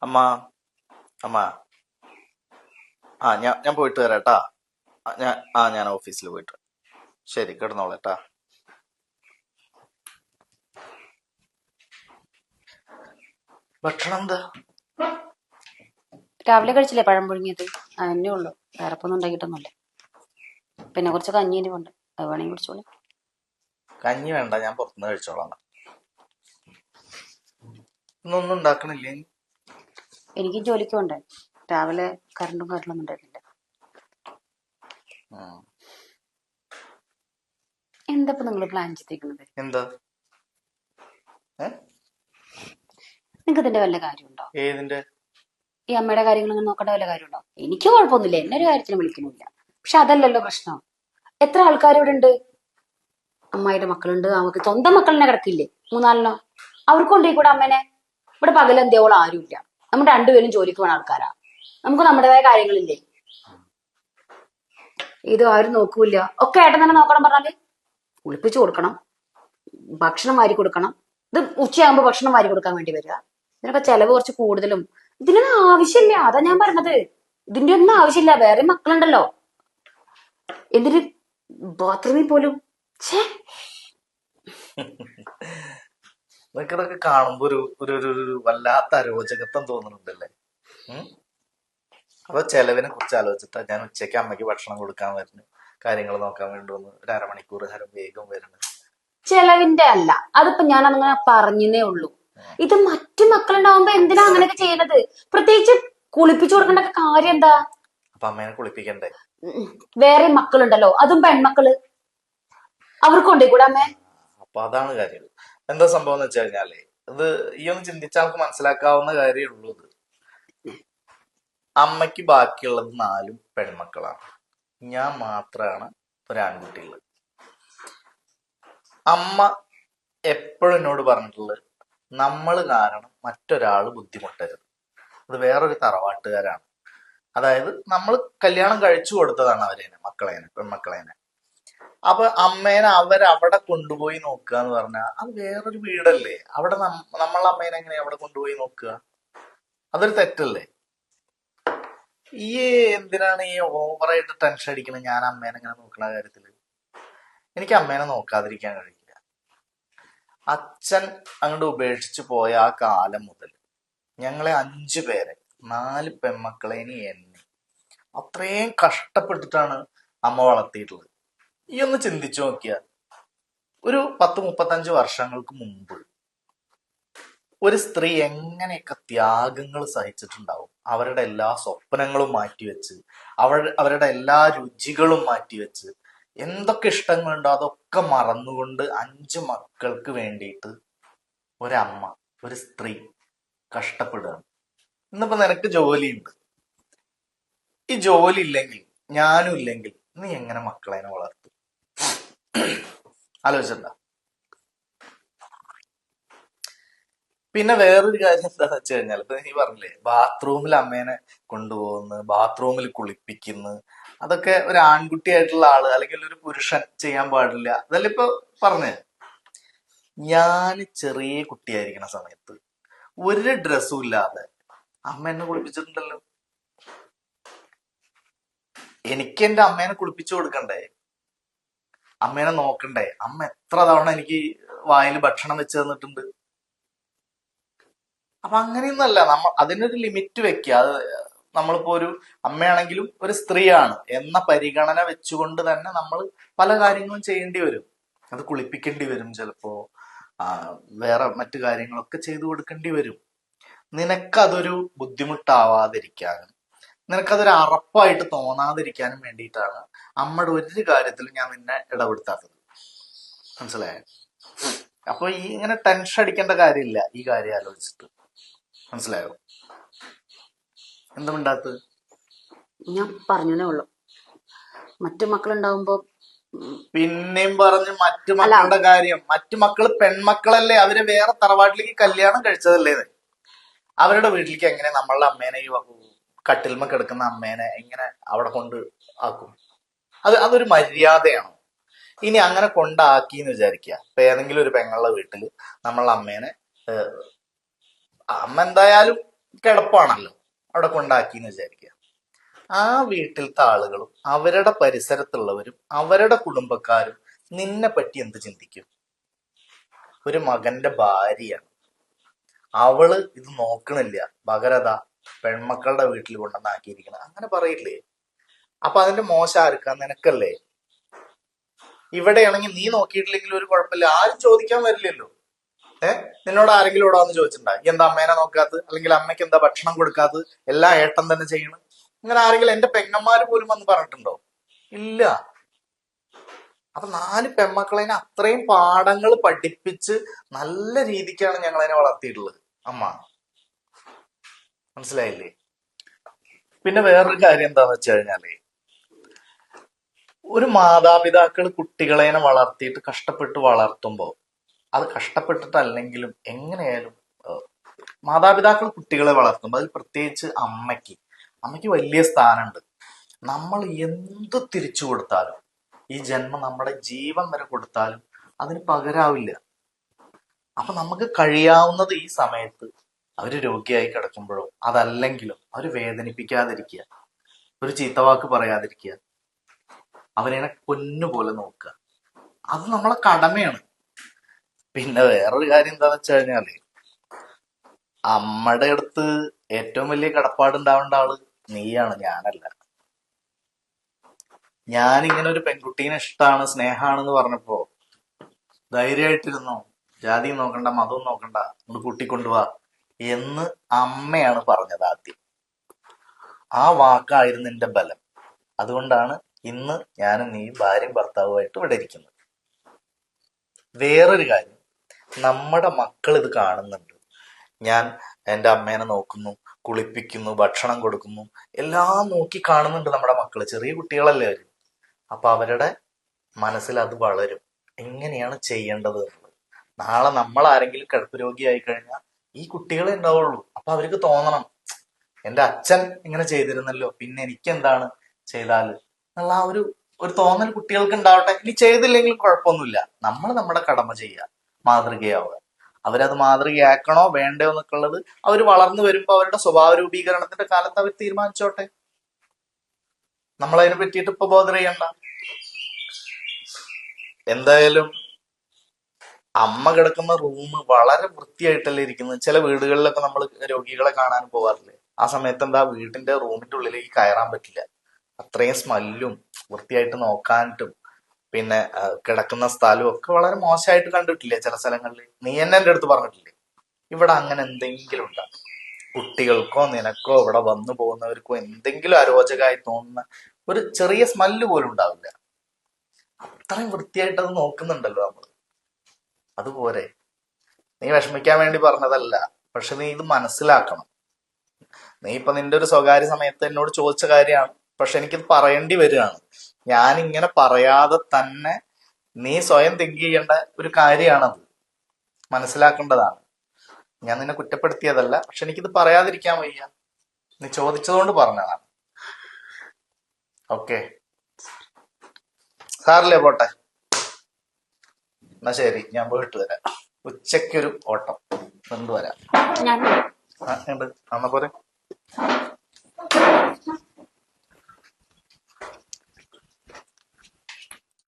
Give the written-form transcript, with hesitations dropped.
അമ്മ അമ്മ ഞാൻ പോയിട്ട് വരാട്ടാ. ഞാൻ ഓഫീസിൽ പോയിട്ട്. ശരി, കിടന്നോളേട്ടാ. ഭക്ഷണം എന്താ? രാവിലെ കഴിച്ചില്ലേ പഴം പുഴുങ്ങിയത്? അതന്നെ ഉള്ളു, വേറെ ഒന്നും ഉണ്ടാക്കിയിട്ടൊന്നുമില്ല. പിന്നെ കുറച്ച് കഞ്ഞീന് കൊണ്ട് അത് വേണമെങ്കിൽ കുടിച്ചോളൂ. കഞ്ഞി വേണ്ട, ഞാൻ പുറത്തുനിന്ന് കഴിച്ചോളാം. ഇന്നൊന്നും ഉണ്ടാക്കണില്ലേ? എനിക്കും ജോലിക്ക് പോണ്ടേ. രാവിലെ കറണ്ടും കാര്യങ്ങളൊന്നും ഉണ്ടായിരുന്നില്ല. എന്താ ഇപ്പൊ നിങ്ങൾ പ്ലാൻ ചെയ്തിരിക്കുന്നത്? എന്താ? നിങ്ങൾക്ക് ഇതിന്റെ വല്ല കാര്യമുണ്ടോ? ഏതിന്റെ? ഈ അമ്മയുടെ കാര്യങ്ങൾ ഇങ്ങനെ നോക്കേണ്ട വല്ല കാര്യമുണ്ടോ? എനിക്ക് കുഴപ്പമൊന്നുമില്ല, എന്നെ ഒരു കാര്യത്തിന് വിളിക്കുന്നില്ല. പക്ഷെ അതല്ലല്ലോ പ്രശ്നം. എത്ര ആൾക്കാർ ഇവിടെ ഉണ്ട്? അമ്മായിയുടെ മക്കളുണ്ട്, നമുക്ക് സ്വന്തം മക്കളിനെ കിടക്കില്ലേ മൂന്നാലിനോ? അവർക്ക് കൊണ്ടേ കൂടെ അമ്മേനെ. ഇവിടെ പകലെന്തിയോളം ആരുമില്ല, നമ്മൾ രണ്ടുപേരും ജോലിക്ക് പോണ ആൾക്കാരാ. നമുക്ക് നമ്മുടേതായ കാര്യങ്ങളില്ലേ? ഇത് ആരും നോക്കൂല. ഒക്കെ ഏട്ടൻ തന്നെ നോക്കണം പറഞ്ഞാല് കുളിപ്പിച്ചു കൊടുക്കണം, ഭക്ഷണം വാരി കൊടുക്കണം. ഇത് ഉച്ചയാകുമ്പോ ഭക്ഷണം വാരി കൊടുക്കാൻ വേണ്ടി വരിക. ഇതിനൊക്കെ ചെലവ് കുറച്ച് കൂടുതലും. ഇതിനൊന്നും ആവശ്യമില്ല, അതാ ഞാൻ പറഞ്ഞത്. ഇതിന്റെ ഒന്നും ആവശ്യമില്ല, വേറെ മക്കളുണ്ടല്ലോ. എന്തിന് ബാത്റൂമിൽ പോലും. നിനക്കിതൊക്കെ കാണുമ്പോ ഒരു വല്ലാത്ത അരോചകത്വം തോന്നുന്നുണ്ടല്ലേ? അപ്പൊ ചെലവിനെ കുറിച്ച് ആലോചിച്ചിട്ടാ ഞാൻ ഉച്ചയ്ക്ക് അമ്മയ്ക്ക് ഭക്ഷണം കൊടുക്കാൻ വരുന്നു, കാര്യങ്ങൾ നോക്കാൻ വേണ്ടി വന്ന് ഒരു അരമണിക്കൂർ നേരം വേഗം വരുന്നത്. ചെലവിന്റെ അല്ല, അതിപ്പോ ഞാൻ അങ്ങനെ പറഞ്ഞേ ഉള്ളൂ. ഇത് മറ്റു മക്കളുണ്ടാവുമ്പോ എന്തിനാ അങ്ങനെയൊക്കെ ചെയ്യുന്നത്? പ്രത്യേകിച്ച് കുളിപ്പിച്ചു കൊടുക്കേണ്ട കാര്യം എന്താ? അപ്പൊ അമ്മേനെ കുളിപ്പിക്കണ്ടേ? വേറെ മക്കളുണ്ടല്ലോ, അതും പെൺമക്കള്. അവർക്ക് കൊണ്ടേ കൂടെ അമ്മേ? അപ്പൊ അതാണ് കാര്യം. എന്താ സംഭവം എന്ന് വെച്ച് കഴിഞ്ഞാല്, ഇത് ഈ ഒന്ന് ചിന്തിച്ചാൽ നമുക്ക് മനസ്സിലാക്കാവുന്ന കാര്യമേ ഉള്ളൂ. ഇത് അമ്മയ്ക്ക് ബാക്കിയുള്ളത് 4 പെൺമക്കളാണ്, ഞാൻ മാത്രമാണ് ഒരു ആൺകുട്ടിയുള്ളത്. അമ്മ എപ്പോഴും എന്നോട് പറഞ്ഞിട്ടുള്ളത്, നമ്മൾ കാരണം മറ്റൊരാള് ബുദ്ധിമുട്ടരുത്. അത് വേറൊരു തറവാട്ടുകാരാണ്. അതായത് നമ്മൾ കല്യാണം കഴിച്ചു കൊടുത്തതാണ് മക്കളേനെ, പെൺമക്കളേനെ. അപ്പൊ അമ്മേനെ അവരവിടെ കൊണ്ടുപോയി നോക്കുക എന്ന് പറഞ്ഞാൽ അത് വേറൊരു വീടല്ലേ. അവിടെ നമ്മളെ അമ്മേനെ എങ്ങനെയാ അവിടെ കൊണ്ടുപോയി നോക്കുക? അതൊരു തെറ്റല്ലേ? ഈ എന്തിനാണ് ഈ ഓവറായിട്ട് ടെൻഷൻ അടിക്കുന്നത്? ഞാൻ അമ്മേനെ ഇങ്ങനെ നോക്കുന്ന കാര്യത്തില് എനിക്ക് അമ്മേനെ നോക്കാതിരിക്കാൻ കഴിയില്ല. അച്ഛൻ അങ്ങോട്ട് ഉപേക്ഷിച്ചു പോയ ആ കാലം മുതൽ ഞങ്ങളെ 5 പേരെ, 4 പെൺമക്കളേനി എന്നെ അത്രയും കഷ്ടപ്പെട്ടിട്ടാണ് അമ്മ വളർത്തിയിട്ടുള്ളത്. ഈ ഒന്ന് ചിന്തിച്ചു നോക്കിയാൽ, ഒരു 10-35 വർഷങ്ങൾക്ക് മുമ്പ് ഒരു സ്ത്രീ എങ്ങനെയൊക്കെ ത്യാഗങ്ങൾ സഹിച്ചിട്ടുണ്ടാവും. അവരുടെ എല്ലാ സ്വപ്നങ്ങളും മാറ്റിവെച്ച്, അവരുടെ എല്ലാ രുചികളും മാറ്റിവെച്ച്, എന്തൊക്കെ ഇഷ്ടങ്ങളുണ്ടോ അതൊക്കെ മറന്നുകൊണ്ട് 5 മക്കൾക്ക് വേണ്ടിയിട്ട് ഒരമ്മ, ഒരു സ്ത്രീ കഷ്ടപ്പെടുകയാണ്. ഇന്നിപ്പോ നിനക്ക് ജോലിയുണ്ട്. ഈ ജോലി ഇല്ലെങ്കിൽ, ഞാനും ഇല്ലെങ്കിൽ, നീ എങ്ങനെ മക്കളെനെ വളർത്തും? ആലോചിച്ചിട്ടുണ്ടോ? പിന്നെ വേറൊരു കാര്യം എന്താന്ന് വെച്ച് കഴിഞ്ഞാൽ, ഇപ്പൊ നീ പറഞ്ഞില്ലേ ബാത്റൂമിൽ അമ്മേനെ കൊണ്ടുപോകുന്നു, ബാത്റൂമിൽ കുളിപ്പിക്കുന്നു, അതൊക്കെ ഒരു ആൺകുട്ടിയായിട്ടുള്ള ആള് അല്ലെങ്കിൽ ഒരു പുരുഷൻ ചെയ്യാൻ പാടില്ല. അതല്ല ഇപ്പൊ പറഞ്ഞേ. ഞാൻ ചെറിയ കുട്ടിയായിരിക്കണ സമയത്ത് ഒരു ഡ്രസ്സും ഇല്ലാതെ അമ്മ എന്നെ കുളിപ്പിച്ചിട്ടുണ്ടല്ലോ. എനിക്ക് എന്റെ അമ്മേനെ കുളിപ്പിച്ചു കൊടുക്കണ്ടേ? അമ്മേനെ നോക്കണ്ടേ? അമ്മ എത്ര തവണ എനിക്ക് വായിൽ ഭക്ഷണം വെച്ച് തന്നിട്ടുണ്ട്. അപ്പൊ അങ്ങനെയൊന്നല്ല, അതിനൊരു ലിമിറ്റ് വെക്കുക. അത് നമ്മളിപ്പോ ഒരു അമ്മയാണെങ്കിലും ഒരു സ്ത്രീയാണ് എന്ന പരിഗണന വെച്ചുകൊണ്ട് തന്നെ നമ്മൾ പല കാര്യങ്ങളും ചെയ്യേണ്ടി വരും. അത് കുളിപ്പിക്കേണ്ടി വരും, ചിലപ്പോ വേറെ മറ്റു കാര്യങ്ങളൊക്കെ ചെയ്തു കൊടുക്കേണ്ടി വരും. നിനക്കതൊരു ബുദ്ധിമുട്ടാവാതിരിക്കാനും നിനക്കതൊരു അറപ്പായിട്ട് തോന്നാതിരിക്കാനും വേണ്ടിയിട്ടാണ് അമ്മയുടെ ഒരു കാര്യത്തിലും ഞാൻ നിന്നെ ഇടപെടുത്താത്തത്. മനസ്സിലായോ? അപ്പൊ ഈ ഇങ്ങനെ ടെൻഷൻ അടിക്കേണ്ട കാര്യമില്ല ഈ കാര്യം ആലോചിച്ചിട്ട്. മനസ്സിലായോ? എന്താ മിണ്ടാത്തത്? ഞാൻ പറഞ്ഞതേ ഉള്ളൂ, മറ്റു മക്കളുണ്ടാവുമ്പോ. പിന്നെയും പറഞ്ഞ് മറ്റു മക്കളുടെ കാര്യം. മറ്റു മക്കള് പെൺമക്കളല്ലേ, അവര് വേറെ തറവാട്ടിലേക്ക് കല്യാണം കഴിച്ചതല്ലേ. അവരുടെ വീട്ടിലേക്ക് എങ്ങനെ നമ്മളുടെ അമ്മേനെ, ഈ കട്ടിൽമ കിടക്കുന്ന അമ്മേനെ എങ്ങനെ അവിടെ കൊണ്ട് ആക്കും? അതൊരു മര്യാദയാണോ? ഇനി അങ്ങനെ കൊണ്ടാക്കി എന്ന് വിചാരിക്കുക. ഇപ്പൊ ഏതെങ്കിലും ഒരു പെങ്ങളുടെ വീട്ടില് നമ്മളുടെ അമ്മേനെ, അമ്മ എന്തായാലും കിടപ്പാണല്ലോ, അവിടെ കൊണ്ടാക്കിന്ന് വിചാരിക്കുക. ആ വീട്ടിലത്തെ ആളുകളും അവരുടെ പരിസരത്തുള്ളവരും അവരുടെ കുടുംബക്കാരും നിന്നെ പറ്റി എന്ത് ചിന്തിക്കും? ഒരു മകന്റെ ഭാര്യയാണ്, അവള് ഇത് നോക്കണില്ല, പകരതാ പെൺമക്കളുടെ വീട്ടിൽ കൊണ്ടുവന്നാക്കിയിരിക്കണം, അങ്ങനെ പറയില്ലേ? അപ്പൊ അതിന്റെ മോശം ആർക്കാ? നിനക്കല്ലേ. ഇവിടെയാണെങ്കിൽ നീ നോക്കിയിട്ടില്ലെങ്കിൽ ഒരു കുഴപ്പമില്ല, ആരും ചോദിക്കാൻ വരില്ലല്ലോ. നിന്നോട് ആരെങ്കിലും ഇവിടെ വന്ന് ചോദിച്ചിട്ടുണ്ടാ എന്താ അമ്മേനെ നോക്കാത്തത്, അല്ലെങ്കിൽ അമ്മയ്ക്ക് എന്താ ഭക്ഷണം കൊടുക്കാത്തത്, എല്ലാം ഏട്ടൻ തന്നെ ചെയ്യണം? അങ്ങനെ ആരെങ്കിലും എന്റെ പെങ്ങന്മാര് പോലും വന്ന് പറഞ്ഞിട്ടുണ്ടോ? ഇല്ല. അപ്പൊ 4 പെൺമക്കളതിനെ അത്രയും പാഠങ്ങൾ പഠിപ്പിച്ച് നല്ല രീതിക്കാണ് ഞങ്ങൾ അതിനെ വളർത്തിയിട്ടുള്ളത്. അമ്മ, മനസ്സിലായില്ലേ? പിന്നെ വേറൊരു കാര്യം എന്താന്ന് വെച്ച് കഴിഞ്ഞാല്, ഒരു മാതാപിതാക്കൾ കുട്ടികളെ വളർത്തിയിട്ട് കഷ്ടപ്പെട്ട് വളർത്തുമ്പോ, അത് കഷ്ടപ്പെട്ടിട്ടല്ലെങ്കിലും എങ്ങനെയായാലും മാതാപിതാക്കൾ കുട്ടികളെ വളർത്തുമ്പോൾ അതിൽ പ്രത്യേകിച്ച് അമ്മയ്ക്ക് വലിയ സ്ഥാനമുണ്ട്. നമ്മൾ എന്ത് തിരിച്ചു കൊടുത്താലും, ഈ ജന്മം നമ്മുടെ ജീവൻ വരെ കൊടുത്താലും അതിന് പകരാവില്ല. അപ്പൊ നമുക്ക് കഴിയാവുന്നത് ഈ സമയത്ത് അവര് രോഗിയായി കിടക്കുമ്പോഴോ അതല്ലെങ്കിലും അവര് വേദനിപ്പിക്കാതിരിക്കുക, ഒരു ചീത്തവാക്ക് പറയാതിരിക്കുക, അവരെ പൊന്നുപോലെ നോക്കുക. അത് നമ്മളെ കടമയാണ്. പിന്നെ വേറൊരു കാര്യം എന്താന്ന് വെച്ച് കഴിഞ്ഞാല്, അമ്മയുടെ അടുത്ത് ഏറ്റവും വലിയ കടപ്പാടുണ്ടാവേണ്ട ആള് നീയാണ്, ഞാനല്ല. ഞാനിങ്ങനെ ഒരു പെൺകുട്ടീനെ ഇഷ്ടമാണ്, സ്നേഹാണെന്ന് പറഞ്ഞപ്പോ ധൈര്യമായിട്ടിരുന്നോ, ജാതി നോക്കണ്ട, മതവും നോക്കണ്ട, ഒന്ന് കൂട്ടിക്കൊണ്ടുപോവാ എന്ന് അമ്മയാണ് പറഞ്ഞത് ആദ്യം. ആ വാക്കായിരുന്നു എന്റെ ബലം. അതുകൊണ്ടാണ് ഇന്ന് ഞാനും നീ ഭാര്യയും ഭർത്താവുമായിട്ട് ഇവിടെ ഇരിക്കുന്നത്. വേറൊരു കാര്യം, നമ്മുടെ മക്കൾ ഇത് കാണുന്നുണ്ട്. ഞാൻ എൻ്റെ അമ്മേനെ നോക്കുന്നു, കുളിപ്പിക്കുന്നു, ഭക്ഷണം കൊടുക്കുന്നു, എല്ലാം നോക്കി കാണുന്നുണ്ട് നമ്മുടെ മക്കള്. ചെറിയ കുട്ടികളല്ലേ അവര്. അപ്പൊ അവരുടെ മനസ്സിൽ അത് വളരും, എങ്ങനെയാണ് ചെയ്യേണ്ടത് എന്നുള്ളത്. നാളെ നമ്മൾ ആരെങ്കിലും കിടപ്പ് രോഗിയായി കഴിഞ്ഞാൽ ഈ കുട്ടികളെ ഉണ്ടാവുള്ളൂ. അപ്പൊ അവർക്ക് തോന്നണം, എൻ്റെ അച്ഛൻ ഇങ്ങനെ ചെയ്തിരുന്നല്ലോ, പിന്നെ എനിക്ക് എന്താണ് ചെയ്താല് എന്നുള്ള ആ ഒരു തോന്നൽ കുട്ടികൾക്ക് ഉണ്ടാവട്ടെ. ഇനി ചെയ്തില്ലെങ്കിലും കുഴപ്പമൊന്നുമില്ല, നമ്മൾ നമ്മുടെ കടമ ചെയ്യുക, മാതൃകയാവുക. അവരത് മാതൃകയാക്കണോ വേണ്ടോ എന്നൊക്കെ ഉള്ളത് അവർ വളർന്നു വരുമ്പോ അവരുടെ സ്വഭാവ രൂപീകരണത്തിന്റെ കാലത്ത് അവർ തീരുമാനിച്ചോട്ടെ. നമ്മളതിനെ പറ്റിയിട്ട് ഇപ്പൊ ബോധർ ചെയ്യണ്ട. എന്തായാലും അമ്മ കിടക്കുന്ന റൂം വളരെ വൃത്തിയായിട്ടല്ലേ ഇരിക്കുന്നത്. ചില വീടുകളിലൊക്കെ നമ്മൾ രോഗികളെ കാണാൻ പോവാറില്ലേ, ആ സമയത്ത് എന്താ വീടിന്റെ റൂമിന്റെ ഉള്ളിലേക്ക് കയറാൻ പറ്റില്ല. അത്രയും സ്മെല്ലും വൃത്തിയായിട്ട് നോക്കാനിട്ടും പിന്നെ കിടക്കുന്ന സ്ഥലവും ഒക്കെ വളരെ മോശമായിട്ട് കണ്ടിട്ടില്ലേ ചില സ്ഥലങ്ങളിൽ? നീ എന്നെ എൻ്റെ അടുത്ത് പറഞ്ഞിട്ടില്ലേ ഇവിടെ അങ്ങനെ എന്തെങ്കിലും ഉണ്ടാകും, കുട്ടികൾക്കോ നിനക്കോ ഇവിടെ വന്നു പോകുന്നവർക്കോ എന്തെങ്കിലും അരോചകമായി തോന്നുന്ന ഒരു ചെറിയ സ്മെല്ല് പോലും ഉണ്ടാവില്ല. അത്രയും വൃത്തിയായിട്ട് അത് നോക്കുന്നുണ്ടല്ലോ നമ്മൾ. അതുപോലെ നീ വിഷമിക്കാൻ വേണ്ടി പറഞ്ഞതല്ല, പക്ഷെ നീ ഇത് മനസ്സിലാക്കണം. നീ ഇപ്പൊ നിന്റെ ഒരു സ്വകാര്യ സമയത്ത് എന്നോട് ചോദിച്ച കാര്യമാണ്, പക്ഷെ എനിക്കിത് പറയേണ്ടി വരികയാണ്. ഞാൻ ഇങ്ങനെ പറയാതെ തന്നെ നീ സ്വയം തിങ്ക് ചെയ്യേണ്ട ഒരു കാര്യമാണത്, മനസ്സിലാക്കേണ്ടതാണ്. ഞാൻ നിന്നെ കുറ്റപ്പെടുത്തിയതല്ല, പക്ഷെ എനിക്കിത് പറയാതിരിക്കാൻ വയ്യ, നീ ചോദിച്ചതുകൊണ്ട് പറഞ്ഞതാണ്. ഓക്കെ, സാറില്ലേ, പോട്ടെ. എന്നാ ശരി, ഞാൻ പോയിട്ട് വരാം. ഉച്ചയ്ക്കൊരു ഓട്ടം കൊണ്ടുവരാം. ഞാൻ ഉണ്ട്, അന്ന പോലെ.